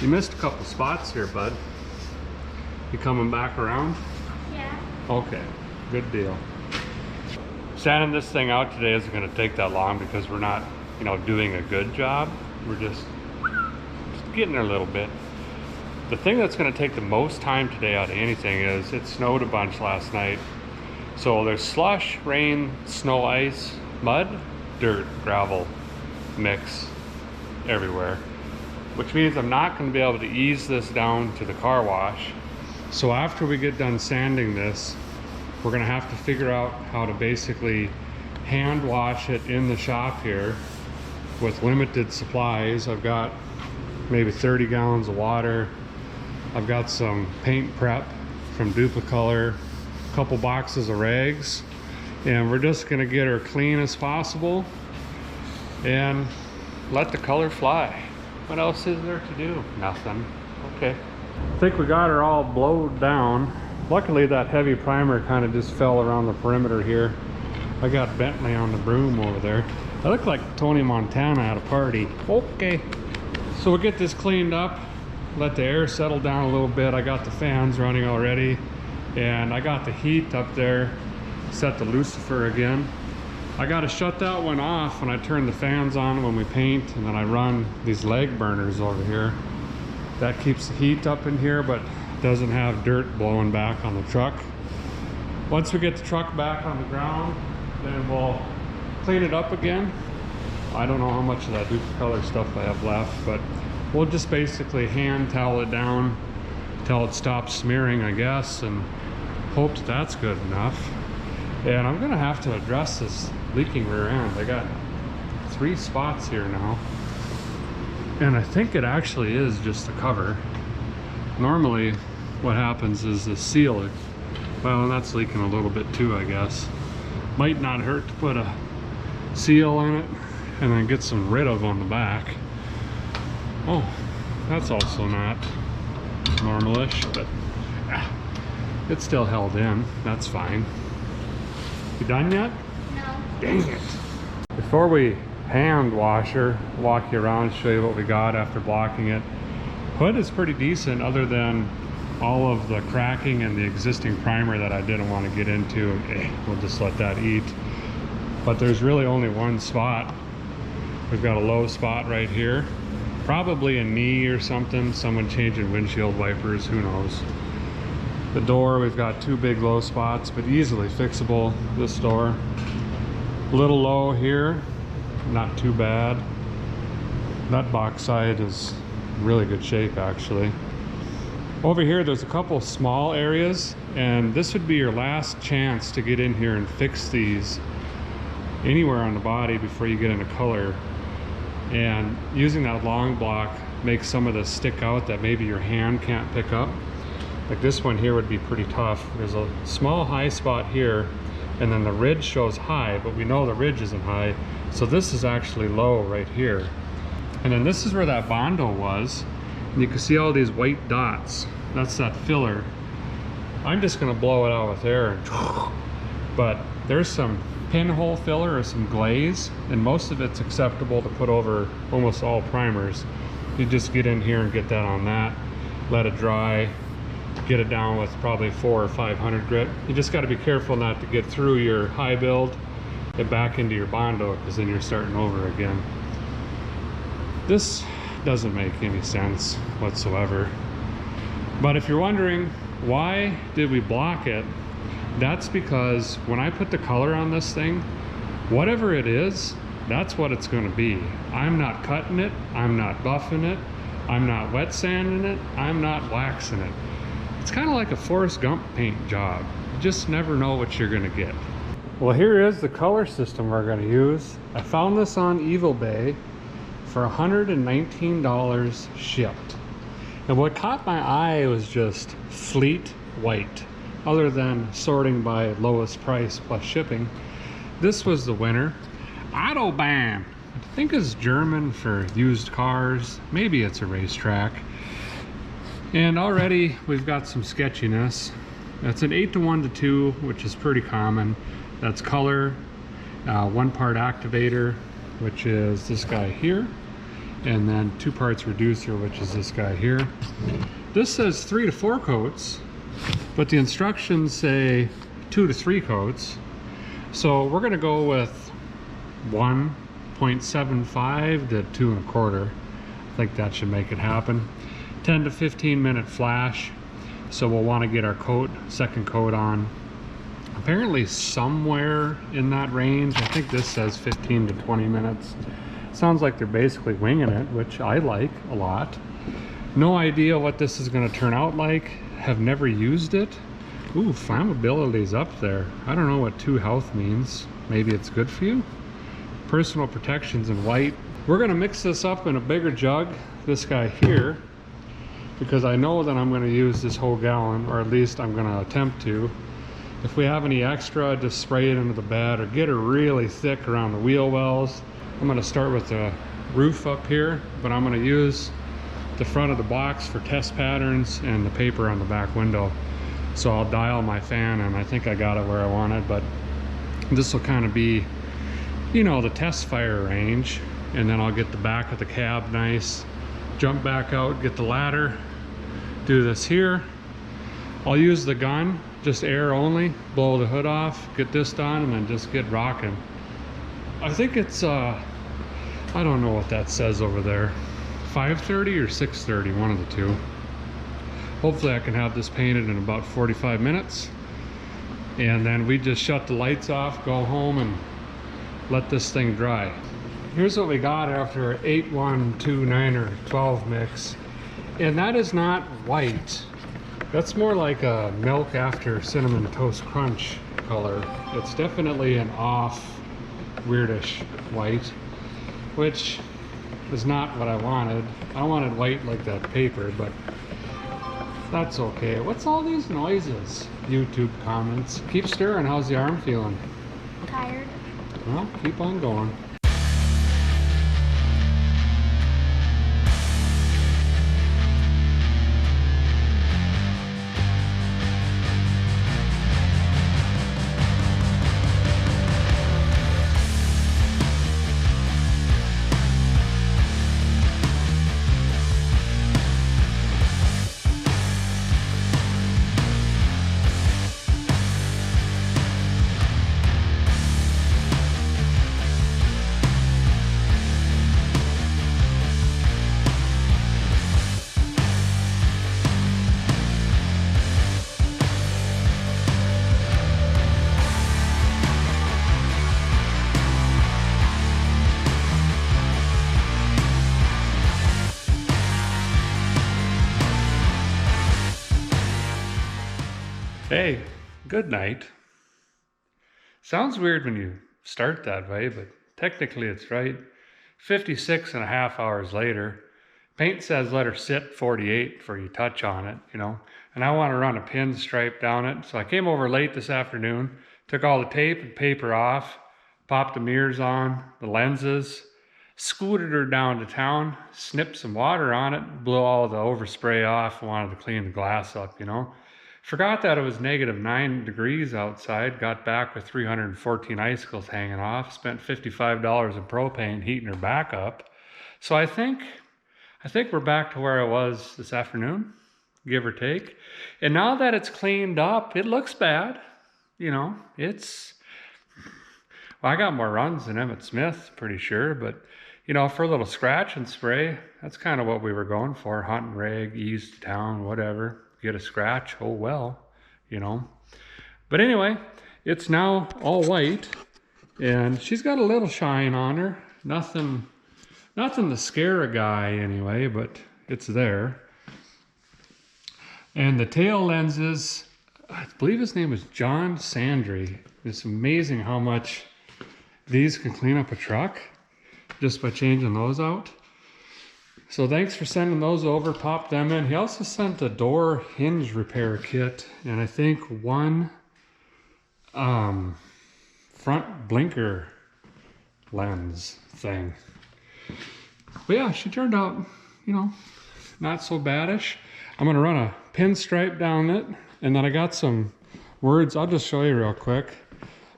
You missed a couple spots here, bud. You coming back around? Yeah. Okay, good deal. Sanding this thing out today isn't gonna take that long because we're not, you know, doing a good job. We're just getting there a little bit. The thing that's gonna take the most time today out of anything is it snowed a bunch last night. So there's slush, rain, snow, ice, mud, dirt, gravel, mix everywhere. Which means I'm not going to be able to ease this down to the car wash. So after we get done sanding this, we're going to have to figure out how to basically hand wash it in the shop here with limited supplies. I've got maybe 30 gallons of water. I've got some paint prep from Duplicolor. Couple boxes of rags, and we're just going to get her clean as possible and let the color fly. What else is there to do? Nothing. Okay. I think we got her all blowed down. Luckily that heavy primer kind of just fell around the perimeter here. I got Bentley on the broom over there. I look like Tony Montana at a party. Okay. So we'll get this cleaned up, let the air settle down a little bit. I got the fans running already. And I got the heat up there, set the lucifer again. I gotta shut that one off when I turn the fans on when we paint, and then I run these leg burners over here. That keeps the heat up in here, but doesn't have dirt blowing back on the truck. Once we get the truck back on the ground, then we'll clean it up again. I don't know how much of that Duplicolor stuff I have left, but we'll just basically hand towel it down till it stops smearing, I guess, and Hope that's good enough. And I'm gonna have to address this leaking rear end. I got 3 spots here now. And I think it actually is just the cover. Normally what happens is the seal, well, that's leaking a little bit too, I guess. Might not hurt to put a seal on it and then get some rid of on the back. Oh, that's also not normalish, but it's still held in. That's fine. You done yet? No. Dang it. Before we hand wash her, walk you around, show you what we got after blocking it. Hood is pretty decent other than all of the cracking and the existing primer that I didn't want to get into. We'll just let that eat. But there's really only one spot. We've got a low spot right here. Probably a knee or something, someone changing windshield wipers, who knows. The door, we've got 2 big low spots, but easily fixable. This door, a little low here, not too bad. That box side is really good shape actually. Over here there's a couple small areas, and this would be your last chance to get in here and fix these anywhere on the body before you get into color. And using that long block makes some of this stick out that maybe your hand can't pick up. Like this one here would be pretty tough. There's a small high spot here, and then the ridge shows high, but we know the ridge isn't high. So this is actually low right here. And then this is where that Bondo was. And you can see all these white dots. That's that filler. I'm just gonna blow it out with air. But there's some pinhole filler or some glaze, and most of it's acceptable to put over almost all primers. You just get in here and get that on that, let it dry, get it down with probably 400 or 500 grit. You just got to be careful not to get through your high build and back into your Bondo, because then you're starting over again. This doesn't make any sense whatsoever. But if you're wondering why did we block it, that's because when I put the color on this thing, whatever it is, that's what it's going to be. I'm not cutting it, I'm not buffing it, I'm not wet sanding it, I'm not waxing it. It's kind of like a Forrest Gump paint job. You just never know what you're going to get. Well, here is the color system we're going to use. I found this on eBay for $119 shipped. And what caught my eye was just Fleet White. Other than sorting by lowest price plus shipping, this was the winner. Autobahn, I think is German for used cars. Maybe it's a racetrack. And already we've got some sketchiness. That's an 8:1:2, which is pretty common. That's color, 1 part activator, which is this guy here, and then 2 parts reducer, which is this guy here. This says 3 to 4 coats, but the instructions say 2 to 3 coats. So we're gonna go with 1.75 to 2 1/4. I think that should make it happen. 10 to 15 minute flash. So we'll want to get our coat, second coat on. Apparently somewhere in that range. I think this says 15 to 20 minutes. Sounds like they're basically winging it, which I like a lot. No idea what this is going to turn out like. Have never used it. Ooh, flammability's up there. I don't know what 2 health means. Maybe it's good for you. Personal protections in white. We're going to mix this up in a bigger jug, this guy here, because I know that I'm going to use this whole gallon, or at least I'm going to attempt to. If we have any extra, just spray it into the bed or get it really thick around the wheel wells. I'm going to start with the roof up here, but I'm going to use the front of the box for test patterns and the paper on the back window. So I'll dial my fan, and I think I got it where I want it, but this will kind of be, you know, the test fire range. And then I'll get the back of the cab nice, jump back out, get the ladder, do this here. I'll use the gun, just air only, blow the hood off, get this done, and then just get rocking. I think it's, I don't know what that says over there. 5:30 or 6:30, one of the two. Hopefully I can have this painted in about 45 minutes. And then we just shut the lights off, go home, and let this thing dry. Here's what we got after 8-1-2-9 or 12 mix. And that is not white. That's more like a milk after cinnamon toast crunch color. It's definitely an off, weirdish white, which is not what I wanted. I wanted white like that paper, but that's okay. What's all these noises? YouTube comments. Keep stirring. How's the arm feeling? Tired. Well, keep on going. Hey, good night. Sounds weird when you start that way, but technically it's right. 56 and a half hours later. Paint says let her sit 48 before you touch on it, you know. And I want to run a pinstripe down it. So I came over late this afternoon, took all the tape and paper off, popped the mirrors on, the lenses, scooted her down to town, snipped some water on it, blew all the overspray off, wanted to clean the glass up, you know. Forgot that it was -9 degrees outside, got back with 314 icicles hanging off, spent $55 in propane heating her back up. So I think we're back to where I was this afternoon, give or take. And now that it's cleaned up, it looks bad. You know, well, I got more runs than Emmett Smith, pretty sure, but you know, for a little scratch and spray, that's kind of what we were going for. Hunt and rag, ease to town, whatever. Get a scratch, oh well, you know. But anyway, it's now all white, and she's got a little shine on her. Nothing to scare a guy anyway, but it's there. And the tail lenses, I believe his name is John Sandry. It's amazing how much these can clean up a truck just by changing those out. So thanks for sending those over, pop them in. He also sent a door hinge repair kit, and I think one front blinker lens thing. But yeah, she turned out, you know, not so baddish. I'm gonna run a pinstripe down it, and then I got some words. I'll just show you real quick.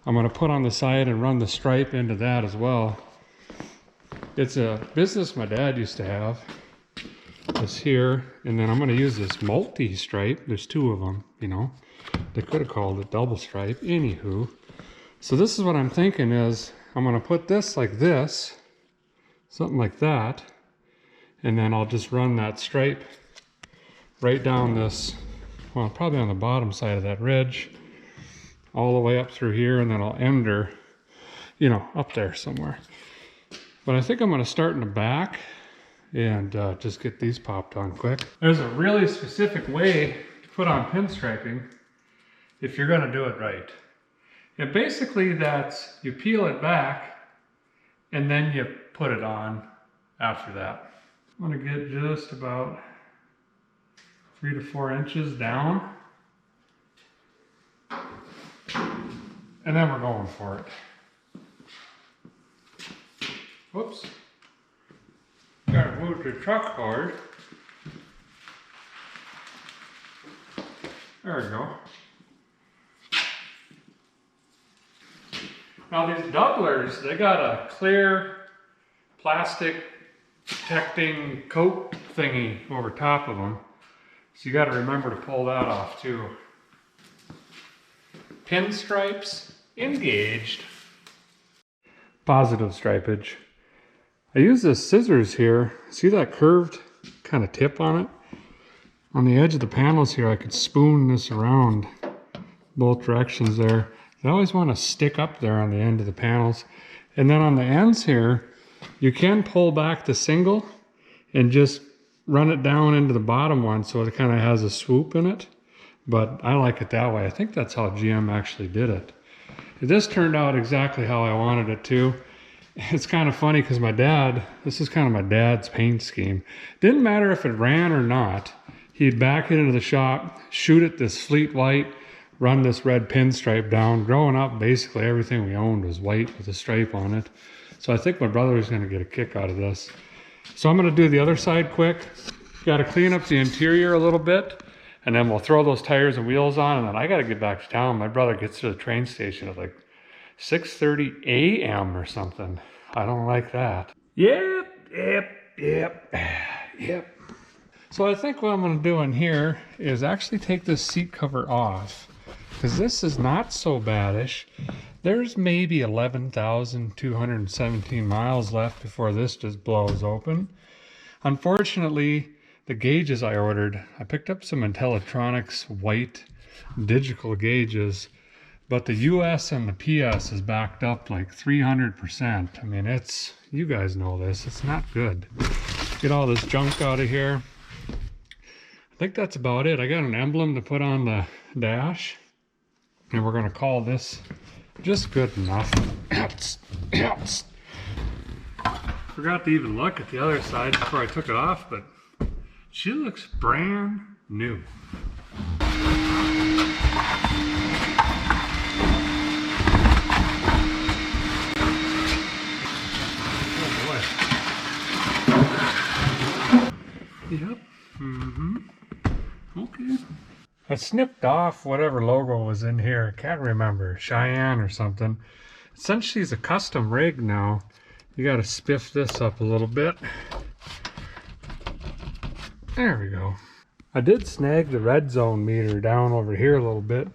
I'm gonna put on the side and run the stripe into that as well. It's a business my dad used to have. This here, and then I'm going to use this multi-stripe. There's two of them, you know. They could have called it double stripe. Anywho, so this is what I'm thinking is I'm going to put this like this, something like that, and then I'll just run that stripe right down this, well, probably on the bottom side of that ridge, all the way up through here, and then I'll end her, you know, up there somewhere. But I think I'm going to start in the back and just get these popped on quick. There's a really specific way to put on pinstriping if you're going to do it right. And basically that's, you peel it back and then you put it on after that. I'm going to get just about 3 to 4 inches down. And then we're going for it. Whoops. Gotta move the truck cord. There we go. Now these doublers, they got a clear plastic protecting coat thingy over top of them. So you gotta remember to pull that off too. Pinstripes engaged. Positive stripage. I use this scissors here. See that curved kind of tip on it? On the edge of the panels here, I could spoon this around both directions there. I always want to stick up there on the end of the panels. And then on the ends here, you can pull back the single and just run it down into the bottom one so it kind of has a swoop in it. but I like it that way. I think that's how GM actually did it. This turned out exactly how I wanted it to. It's kind of funny because this is kind of my dad's paint scheme. Didn't matter if it ran or not. He'd back it into the shop, shoot it this fleet white, run this red pinstripe down. Growing up, basically everything we owned was white with a stripe on it. So I think my brother was going to get a kick out of this. So I'm going to do the other side quick. Got to clean up the interior a little bit, and then we'll throw those tires and wheels on, and then I got to get back to town. My brother gets to the train station at like 6:30 a.m. or something. I don't like that. Yep. So I think what I'm going to do in here is actually take this seat cover off, because this is not so baddish. There's maybe 11,217 miles left before this just blows open. Unfortunately, the gauges I ordered, I picked up some Intellitronics white digital gauges, but the US and the PS is backed up like 300%. I mean, you guys know this, it's not good. Get all this junk out of here. I think that's about it. I got an emblem to put on the dash, and we're gonna call this just good enough. Forgot to even look at the other side before I took it off, but she looks brand new. Yep. Okay. I snipped off whatever logo was in here. I can't remember. Cheyenne or something. Since she's a custom rig now, you got to spiff this up a little bit. There we go. I did snag the red zone meter down over here a little bit.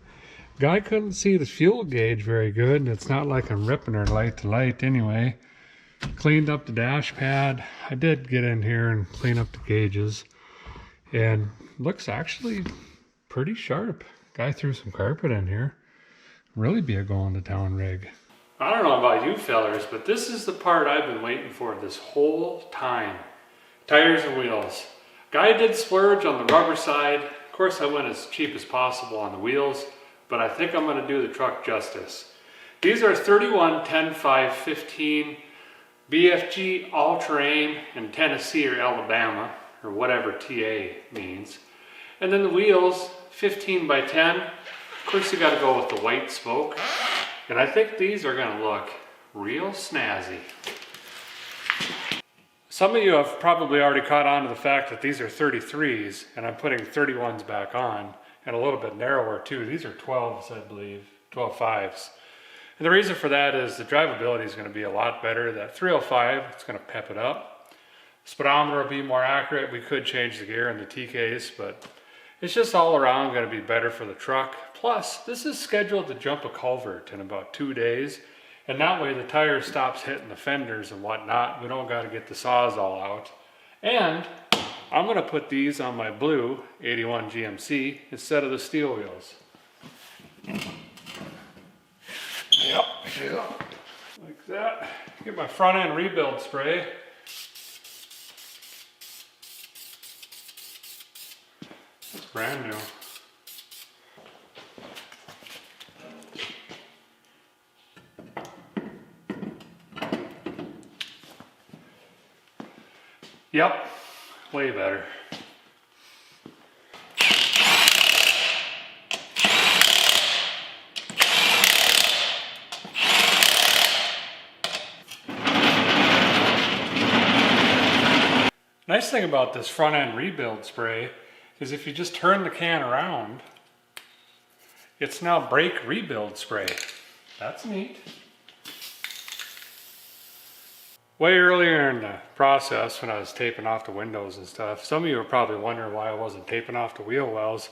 Guy couldn't see the fuel gauge very good, and it's not like I'm ripping her light to light anyway. Cleaned up the dash pad. I did get in here and clean up the gauges, and looks actually pretty sharp. Guy threw some carpet in here. Really be a going to town rig. I don't know about you fellers, but this is the part I've been waiting for this whole time. Tires and wheels. Guy did splurge on the rubber side. Of course I went as cheap as possible on the wheels, but I think I'm going to do the truck justice. These are 31 10 5 15 BFG all-terrain in Tennessee or Alabama, or whatever TA means. And then the wheels, 15 by 10. Of course you got to go with the white spoke. And I think these are going to look real snazzy. Some of you have probably already caught on to the fact that these are 33s, and I'm putting 31s back on, and a little bit narrower too. These are 12s, I believe, 12.5s. And the reason for that is the drivability is going to be a lot better. That 305, it's going to pep it up. Speedometer will be more accurate. We could change the gear in the TKs, but it's just all around going to be better for the truck. Plus, this is scheduled to jump a culvert in about 2 days. And that way the tire stops hitting the fenders and whatnot. We don't got to get the saws all out. And I'm going to put these on my blue 81 GMC instead of the steel wheels. Yep. Like that. Get my front end rebuild spray. It's brand new. Yep, way better. Nice thing about this front end rebuild spray is if you just turn the can around, it's now brake rebuild spray. That's neat. Way earlier in the process, when I was taping off the windows and stuff, some of you are probably wondering why I wasn't taping off the wheel wells.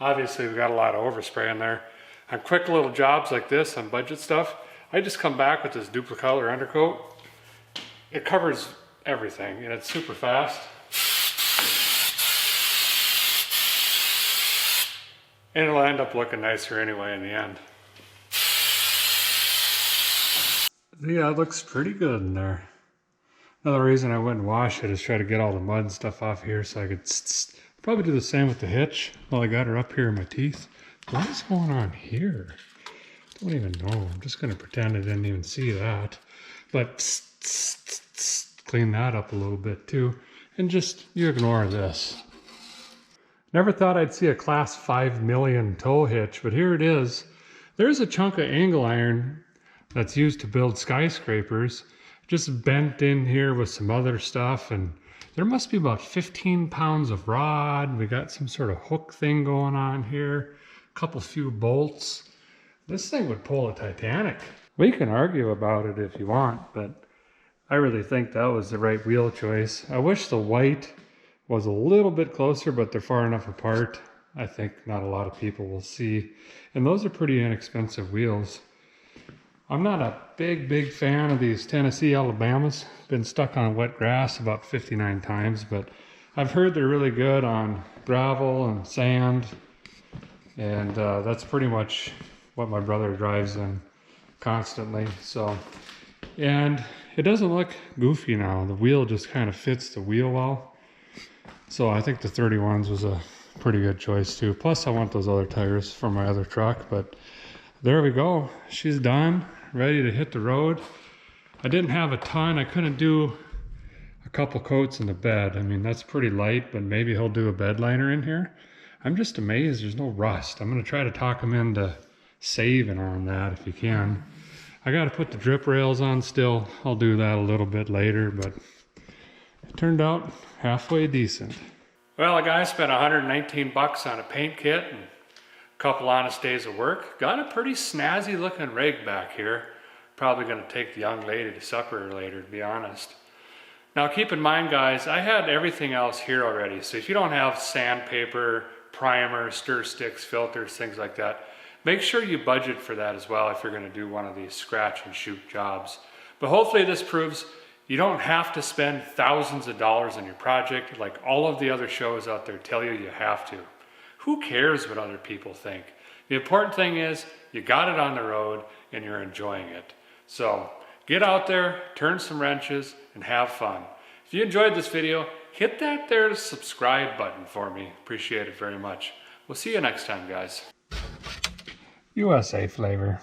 Obviously, we got a lot of overspray in there. On quick little jobs like this, on budget stuff, I just come back with this duplicolor undercoat. It covers everything, and it's super fast. And it'll end up looking nicer anyway in the end. Yeah, it looks pretty good in there. Another reason I wouldn't wash it is try to get all the mud and stuff off here so I could Probably do the same with the hitch. Well, I got her up here in my teeth. What is going on here? Don't even know. I'm just going to pretend I didn't even see that. But clean that up a little bit too. And just, you ignore this. Never thought I'd see a class 5 million tow hitch, but here it is. There's a chunk of angle iron that's used to build skyscrapers, just bent in here with some other stuff, and there must be about 15 pounds of rod. We got some sort of hook thing going on here, a few bolts. This thing would pull a Titanic. We can argue about it if you want, but I really think that was the right wheel choice. I wish the white was a little bit closer, but they're far enough apart. I think not a lot of people will see. And those are pretty inexpensive wheels. I'm not a big fan of these Tennessee Alabamas. Been stuck on wet grass about 59 times, but I've heard they're really good on gravel and sand. And that's pretty much what my brother drives in constantly. So, and it doesn't look goofy now. The wheel just kind of fits the wheel well. So I think the 31s was a pretty good choice too. Plus I want those other tires for my other truck, but there we go. She's done, ready to hit the road. I didn't have a ton. I couldn't do a couple coats in the bed. I mean, that's pretty light, but maybe he'll do a bed liner in here. I'm just amazed there's no rust. I'm gonna try to talk him into saving on that if he can. I gotta put the drip rails on still. I'll do that a little bit later, but it turned out halfway decent. Well, a guy spent 119 bucks on a paint kit and a couple honest days of work. Got a pretty snazzy looking rig back here. Probably gonna take the young lady to supper later, to be honest. Now keep in mind, guys, I had everything else here already. So if you don't have sandpaper, primer, stir sticks, filters, things like that, make sure you budget for that as well if you're gonna do one of these scratch and shoot jobs. But hopefully this proves you don't have to spend thousands of dollars on your project like all of the other shows out there tell you you have to. Who cares what other people think? The important thing is you got it on the road and you're enjoying it. So get out there, turn some wrenches, and have fun. If you enjoyed this video, hit that there subscribe button for me. Appreciate it very much. We'll see you next time, guys. USA flavor.